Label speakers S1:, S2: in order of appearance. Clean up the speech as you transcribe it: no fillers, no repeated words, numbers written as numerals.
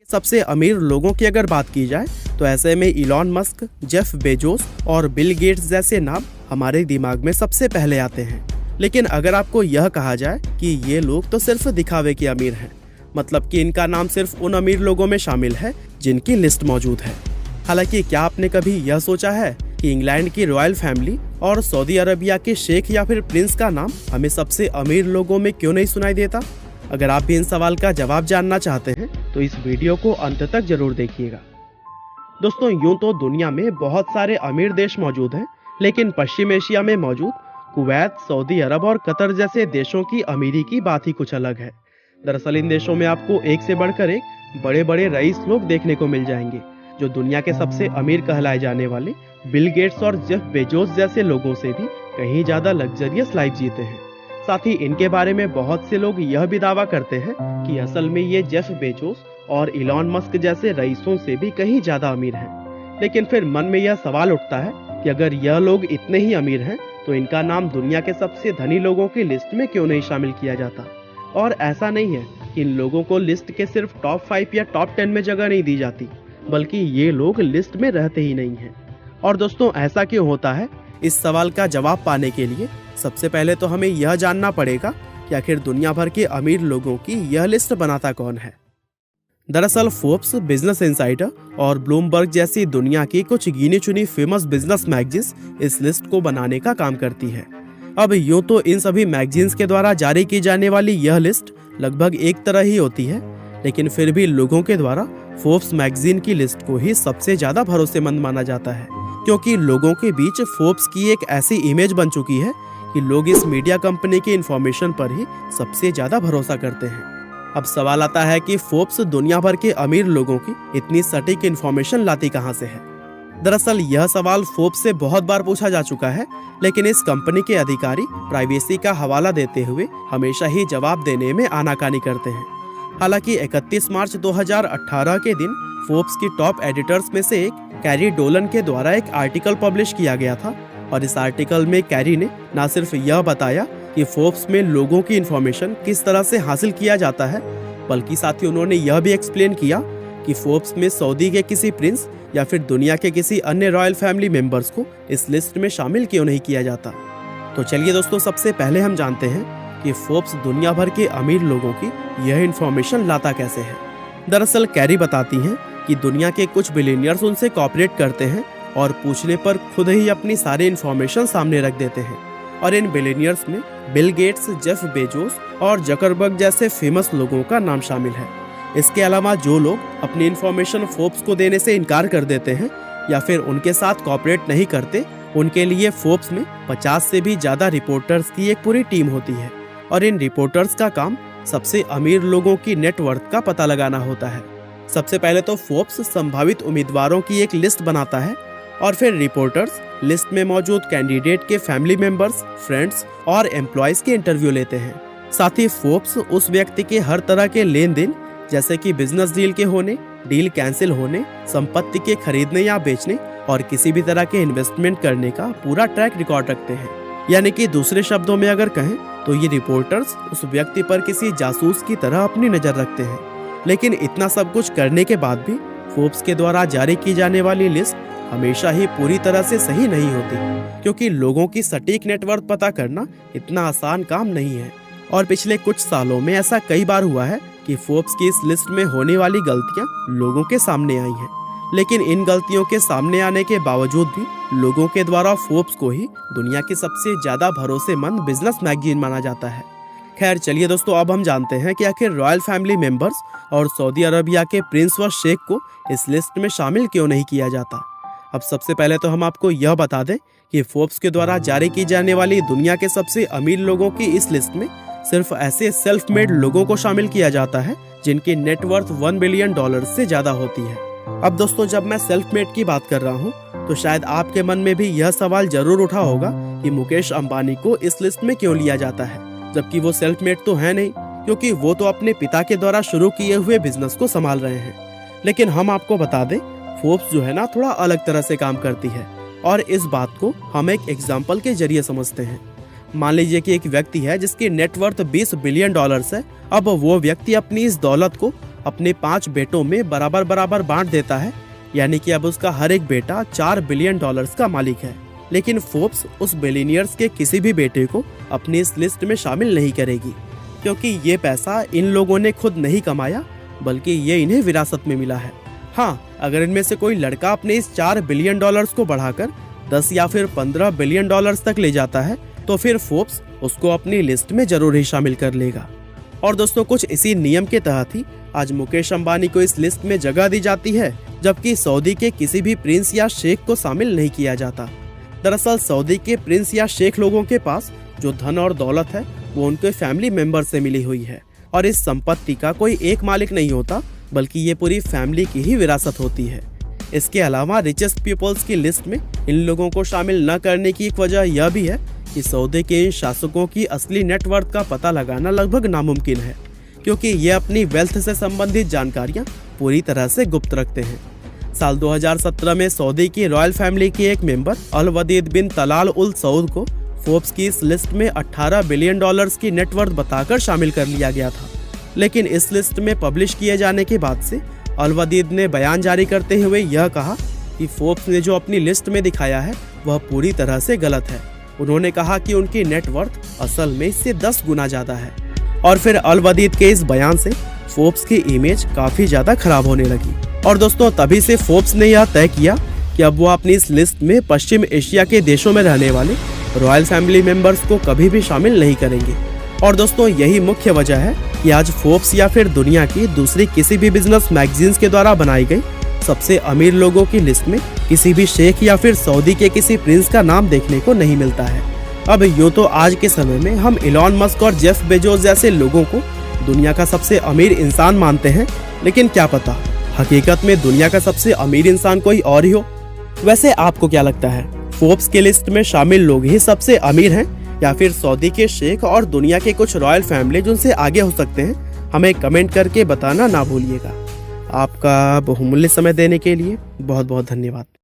S1: सबसे अमीर लोगों की अगर बात की जाए तो ऐसे में इलॉन मस्क, जेफ बेजोस और बिल गेट्स जैसे नाम हमारे दिमाग में सबसे पहले आते हैं। लेकिन अगर आपको यह कहा जाए कि ये लोग तो सिर्फ दिखावे के अमीर हैं, मतलब कि इनका नाम सिर्फ उन अमीर लोगों में शामिल है जिनकी लिस्ट मौजूद है। हालांकि क्या आपने कभी यह सोचा है कि इंग्लैंड की रॉयल फैमिली और सऊदी अरबिया के शेख या फिर प्रिंस का नाम हमें सबसे अमीर लोगों में क्यों नहीं सुनाई देता? अगर आप भी इन सवाल का जवाब जानना चाहते हैं तो इस वीडियो को अंत तक जरूर देखिएगा। दोस्तों, यूं तो दुनिया में बहुत सारे अमीर देश मौजूद हैं, लेकिन पश्चिम एशिया में मौजूद कुवैत, सऊदी अरब और कतर जैसे देशों की अमीरी की बात ही कुछ अलग है। दरअसल इन देशों में आपको एक से बढ़कर एक बड़े बड़े रईस लोग देखने को मिल जाएंगे, जो दुनिया के सबसे अमीर कहलाए जाने वाले बिल गेट्स और जेफ बेजोस जैसे लोगों से भी कहीं ज्यादा लग्जरियस लाइफ जीते हैं। साथ ही इनके बारे में बहुत से लोग यह भी दावा करते हैं कि असल में ये जेफ बेजोस और इलॉन मस्क जैसे रईसों से भी कहीं ज्यादा अमीर हैं। लेकिन फिर मन में यह सवाल उठता है कि अगर यह लोग इतने ही अमीर हैं तो इनका नाम दुनिया के सबसे धनी लोगों की लिस्ट में क्यों नहीं शामिल किया जाता? और ऐसा नहीं है कि इन लोगों को लिस्ट के सिर्फ टॉप 5 या टॉप 10 में जगह नहीं दी जाती, बल्कि ये लोग लिस्ट में रहते ही नहीं हैं। और दोस्तों, ऐसा क्यों होता है? इस सवाल का जवाब पाने के लिए सबसे पहले तो हमें यह जानना पड़ेगा कि आखिर दुनिया भर के अमीर लोगों की यह लिस्ट बनाता कौन है। दरअसल फोर्ब्स, बिजनेस इनसाइडर और ब्लूमबर्ग जैसी दुनिया की कुछ गिनी चुनी फेमस बिजनेस मैगजीन्स इस लिस्ट को बनाने का काम करती है। अब यूं तो इन सभी मैगजीन्स के द्वारा जारी की जाने वाली यह लिस्ट लगभग एक तरह ही होती है, लेकिन फिर भी लोगों के द्वारा फोर्ब्स मैगजीन की लिस्ट को ही सबसे ज्यादा भरोसेमंद माना जाता है, क्योंकि लोगों के बीच फोर्ब्स की एक ऐसी इमेज बन चुकी है कि लोग इस मीडिया कंपनी की इंफॉर्मेशन पर ही सबसे ज्यादा भरोसा करते हैं। अब सवाल आता है कि फोर्ब्स दुनिया भर के अमीर लोगों की इतनी सटीक इंफॉर्मेशन लाती कहां से है? दरअसल यह सवाल फोर्ब्स से बहुत बार पूछा जा चुका है, लेकिन इस कंपनी के अधिकारी प्राइवेसी का हवाला देते हुए हमेशा ही जवाब देने में आनाकानी करते हैं। हालांकि 31 मार्च 2018 के दिन फोर्ब्स की टॉप एडिटर्स में से एक कैरी डोलन के द्वारा एक आर्टिकल पब्लिश किया गया था, और इस आर्टिकल में कैरी ने न सिर्फ यह बताया कि फोर्ब्स में लोगों की इंफॉर्मेशन किस तरह से हासिल किया जाता है, बल्कि साथ ही उन्होंने यह भी एक्सप्लेन किया कि फोर्ब्स में सऊदी के किसी प्रिंस या फिर दुनिया के किसी अन्य रॉयल फैमिली मेंबर्स को इस लिस्ट में शामिल क्यों नहीं किया जाता। तो चलिए दोस्तों, सबसे पहले हम जानते हैं कि फोर्ब्स दुनिया भर के अमीर लोगों की यह इंफॉर्मेशन लाता कैसे है। दरअसल कैरी बताती हैं कि दुनिया के कुछ बिलियनियर्स उनसे कोऑपरेट करते हैं और पूछने पर खुद ही अपनी सारी इंफॉर्मेशन सामने रख देते हैं। और इन बिलियनियर्स में बिल गेट्स, जेफ बेजोस और जकरबर्ग जैसे फेमस लोगों का नाम शामिल है। इसके अलावा जो लोग अपनी इंफॉर्मेशन फोर्ब्स को देने से इनकार कर देते हैं या फिर उनके साथ कोऑपरेट नहीं करते, उनके लिए फोर्ब्स में 50 से भी ज्यादा रिपोर्टर्स की एक पूरी टीम होती है। और इन रिपोर्टर्स का काम सबसे अमीर लोगों की नेटवर्थ का पता लगाना होता है। सबसे पहले तो फोर्ब्स संभावित उम्मीदवारों की एक लिस्ट बनाता है, और फिर रिपोर्टर्स लिस्ट में मौजूद कैंडिडेट के फैमिली मेंबर्स, फ्रेंड्स और एम्प्लॉयज के इंटरव्यू लेते हैं। साथ ही फोर्ब्स उस व्यक्ति के हर तरह के लेन देन, जैसे कि बिजनेस डील के होने, डील कैंसिल होने, संपत्ति के खरीदने या बेचने और किसी भी तरह के इन्वेस्टमेंट करने का पूरा ट्रैक रिकॉर्ड रखते हैं। यानी कि दूसरे शब्दों में अगर कहें तो ये रिपोर्टर्स उस व्यक्ति पर किसी जासूस की तरह अपनी नजर रखते हैं। लेकिन इतना सब कुछ करने के बाद भी फोर्ब्स के द्वारा जारी की जाने वाली लिस्ट हमेशा ही पूरी तरह से सही नहीं होती, क्योंकि लोगों की सटीक नेटवर्थ पता करना इतना आसान काम नहीं है। और पिछले कुछ सालों में ऐसा कई बार हुआ है कि फोर्ब्स की इस लिस्ट में होने वाली गलतियां लोगों के सामने आई हैं, लेकिन इन गलतियों के सामने आने के बावजूद भी लोगों के द्वारा फोर्ब्स को ही दुनिया की सबसे ज्यादा भरोसेमंद बिजनेस मैगजीन माना जाता है। खैर चलिए दोस्तों, अब हम जानते हैं कि आखिर रॉयल फैमिली मेंबर्स और सऊदी अरबिया के प्रिंस व शेख को इस लिस्ट में शामिल क्यों नहीं किया जाता। अब सबसे पहले तो हम आपको यह बता दें कि फोर्ब्स के द्वारा जारी की जाने वाली दुनिया के सबसे अमीर लोगों की इस लिस्ट में सिर्फ ऐसे सेल्फ मेड लोगों को शामिल किया जाता है जिनकी नेटवर्थ $1 बिलियन से ज्यादा होती है। अब दोस्तों, जब मैं सेल्फ मेड की बात कर रहा हूँ तो शायद आपके मन में भी यह सवाल जरूर उठा होगा कि मुकेश अंबानी को इस लिस्ट में क्यों लिया जाता है, जबकि वो सेल्फ मेड तो है नहीं, क्योंकि वो तो अपने पिता के द्वारा शुरू किए हुए बिजनेस को संभाल रहे हैं। लेकिन हम आपको बता दें, फोर्ब्स जो है ना थोड़ा अलग तरह से काम करती है, और इस बात को हम एक एग्जाम्पल के जरिए समझते हैं। मान लीजिए कि एक व्यक्ति है जिसकी नेटवर्थ $20 बिलियन है। अब वो व्यक्ति अपनी इस दौलत को अपने 5 बेटों में बराबर बराबर बांट देता है, यानी कि अब उसका हर एक बेटा $4 बिलियन का मालिक है। लेकिन फोर्ब्स उस बिलियनियर्स के किसी भी बेटे को अपनी इस लिस्ट में शामिल नहीं करेगी, क्योंकि ये पैसा इन लोगों ने खुद नहीं कमाया, बल्कि ये इन्हें विरासत में मिला है। हाँ, अगर इनमें से कोई लड़का अपने इस $4 बिलियन को बढ़ाकर 10 या फिर $15 बिलियन तक ले जाता है, तो फिर फोर्ब्स उसको अपनी लिस्ट में जरूर ही शामिल कर लेगा। और दोस्तों, कुछ इसी नियम के तहत ही आज मुकेश अंबानी को इस लिस्ट में जगह दी जाती है, जबकि सऊदी के किसी भी प्रिंस या शेख को शामिल नहीं किया जाता। दरअसल सऊदी के प्रिंस या शेख लोगों के पास जो धन और दौलत है वो उनके फैमिली मेंबर से मिली हुई है, और इस संपत्ति का कोई एक मालिक नहीं होता, बल्कि ये पूरी फैमिली की ही विरासत होती है। इसके अलावा रिचेस्ट पीपल्स की लिस्ट में इन लोगों को शामिल न करने की एक वजह यह भी है कि सऊदी के इन शासकों की असली नेटवर्थ का पता लगाना लगभग नामुमकिन है, क्योंकि ये अपनी वेल्थ से संबंधित जानकारियां पूरी तरह से गुप्त रखते हैं। साल 2017 में सऊदी की रॉयल फैमिली के एक मेंबर अल वदीद बिन तलाल उल सऊद को फोर्ब्स की इस लिस्ट में $18 बिलियन की नेटवर्थ बताकर शामिल कर लिया गया था। लेकिन इस लिस्ट में पब्लिश किए जाने के बाद से अल वदीद ने बयान जारी करते हुए यह कहा कि फोर्ब्स ने जो अपनी लिस्ट में दिखाया है वह पूरी तरह से गलत है। उन्होंने कहा कि उनकी नेटवर्थ असल में इससे 10 गुना ज्यादा है। और फिर अल वदीद के इस बयान से फोर्ब्स की इमेज काफी ज्यादा खराब होने लगी। और दोस्तों, तभी से फोर्ब्स ने यह तय किया कि अब वो अपनी इस लिस्ट में पश्चिम एशिया के देशों में रहने वाले रॉयल फैमिली मेंबर्स को कभी भी शामिल नहीं करेंगे। और दोस्तों, यही मुख्य वजह है कि आज फोर्ब्स या फिर दुनिया की दूसरी किसी भी बिजनेस मैगजीन्स के द्वारा बनाई गई सबसे अमीर लोगों की लिस्ट में किसी भी शेख या फिर सऊदी के किसी प्रिंस का नाम देखने को नहीं मिलता है। अब यूँ तो आज के समय में हम इलॉन मस्क और जेफ बेजोस जैसे लोगों को दुनिया का सबसे अमीर इंसान मानते हैं, लेकिन क्या पता हकीकत में दुनिया का सबसे अमीर इंसान कोई और ही हो। वैसे आपको क्या लगता है, फोर्ब्स के लिस्ट में शामिल लोग ही सबसे अमीर हैं, या फिर सऊदी के शेख और दुनिया के कुछ रॉयल फैमिली जो उनसे आगे हो सकते हैं? हमें कमेंट करके बताना ना भूलिएगा। आपका बहुमूल्य समय देने के लिए बहुत बहुत धन्यवाद।